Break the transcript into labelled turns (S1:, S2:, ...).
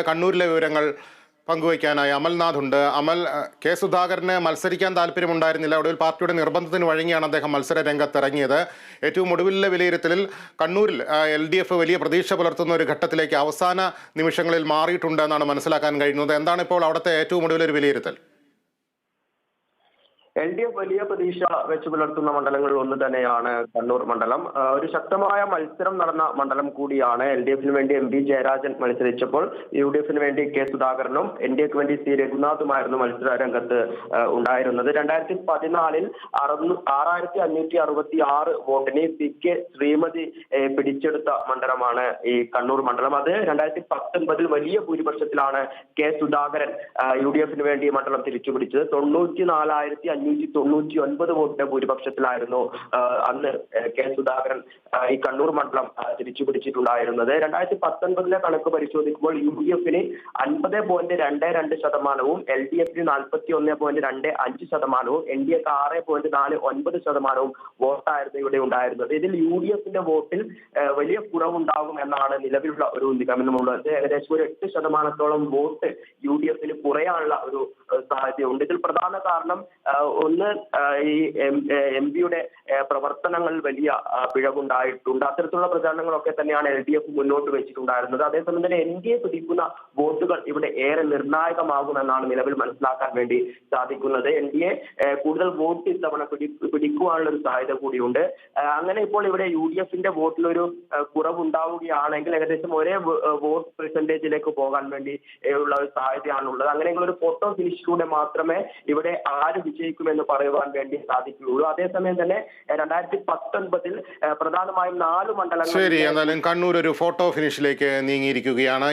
S1: കണ്ണൂരിലെ വിവരങ്ങൾ പങ്കുവയ്ക്കാനായി അമൽനാഥ് ഉണ്ട്. അമൽ, കെ സുധാകരന് മത്സരിക്കാൻ താല്പര്യമുണ്ടായിരുന്നില്ല. ഒടുവിൽ പാർട്ടിയുടെ നിർബന്ധത്തിന് വഴങ്ങിയാണ് അദ്ദേഹം മത്സര രംഗത്തിറങ്ങിയത്. ഏറ്റവും ഒടുവിലെ വിലയിരുത്തലിൽ കണ്ണൂരിൽ LDF വലിയ പ്രതീക്ഷ പുലർത്തുന്ന ഒരു ഘട്ടത്തിലേക്ക് അവസാന നിമിഷങ്ങളിൽ മാറിയിട്ടുണ്ട് എന്നാണ് മനസ്സിലാക്കാൻ കഴിയുന്നത്. എന്താണ് ഇപ്പോൾ അവിടുത്തെ ഏറ്റവും ഒടുവിലൊരു വിലയിരുത്തൽ?
S2: LDF വലിയ പ്രതീക്ഷ വെച്ച് പുലർത്തുന്ന മണ്ഡലങ്ങളിൽ ഒന്ന് തന്നെയാണ് കണ്ണൂർ മണ്ഡലം. ഒരു ശക്തമായ മത്സരം നടന്ന മണ്ഡലം കൂടിയാണ്. LDFന് വേണ്ടി MP ജയരാജൻ മത്സരിച്ചപ്പോൾ UDFന് വേണ്ടി കെ സുധാകരനും NDAക്ക് വേണ്ടി C രഘുനാഥുമായിരുന്നു മത്സര രംഗത്ത് ഉണ്ടായിരുന്നത്. 2014 6566 വോട്ടിന് CK ശ്രീമതി പിടിച്ചെടുത്ത മണ്ഡലമാണ് ഈ കണ്ണൂർ മണ്ഡലം. അത് 2019 വലിയ ഭൂരിപക്ഷത്തിലാണ് കെ സുധാകരൻ UDFന് വേണ്ടി മണ്ഡലം തിരിച്ചുപിടിച്ചത്. 94,599 വോട്ടിന്റെ ഭൂരിപക്ഷത്തിലായിരുന്നു അന്ന് കെ സുധാകരൻ ഈ കണ്ണൂർ മണ്ഡലം തിരിച്ചുപിടിച്ചിട്ടുണ്ടായിരുന്നത്. 2019 കണക്ക് പരിശോധിക്കുമ്പോൾ UDFന് 50.22%, LDFന് 41.25%, NDAക്ക് 6.49% വോട്ടായിരുന്നു ഇവിടെ ഉണ്ടായിരുന്നത്. ഇതിൽ UDFന്റെ വോട്ടിൽ വലിയ കുറവുണ്ടാകും എന്നാണ് നിലവിലുള്ള ഒരു നിഗമനമുള്ളത്. ഏകദേശം ഒരു 8% വോട്ട് UDFന് കുറയാനുള്ള ഒരു സാധ്യതയുണ്ട്. ഇതിൽ പ്രധാന കാരണം ഒന്ന്, ഈ MP-യുടെ പ്രവർത്തനങ്ങളിൽ വലിയ പിഴവുണ്ടായിട്ടുണ്ട്. അത്തരത്തിലുള്ള പ്രചാരണങ്ങളൊക്കെ തന്നെയാണ് LDF മുന്നോട്ട് വെച്ചിട്ടുണ്ടായിരുന്നത്. അതേസമയം തന്നെ NDA പിടിക്കുന്ന വോട്ടുകൾ ഇവിടെ ഏറെ നിർണായകമാകുമെന്നാണ് നിലവിൽ മനസ്സിലാക്കാൻ വേണ്ടി സാധിക്കുന്നത്. NDA കൂടുതൽ വോട്ട് ഇത്തവണ പിടിക്കുവാനുള്ള ഒരു സാധ്യത കൂടിയുണ്ട്. അങ്ങനെ ഇപ്പോൾ ഇവിടെ UDFന്റെ വോട്ടിലൊരു കുറവുണ്ടാവുകയാണെങ്കിൽ ഏകദേശം ഒരേ വോട്ട് പെർസെന്റേജിലേക്ക് പോകാൻ വേണ്ടി ഉള്ള ഒരു സാധ്യതയാണുള്ളത്. അങ്ങനെയുള്ള ഒരു ഫോട്ടോ ഫിനിഷിലൂടെ മാത്രമേ ഇവിടെ ആര് വിജയിക്കുമെന്ന് പറയുവാൻ വേണ്ടി സാധിക്കുകയുള്ളൂ. അതേസമയം തന്നെ 2019 പ്രധാനമായും 4 മണ്ഡലങ്ങൾ.
S1: ശരി, എന്നാലും കണ്ണൂർ ഒരു ഫോട്ടോ ഫിനിഷിലേക്ക് നീങ്ങിയിരിക്കുകയാണ്.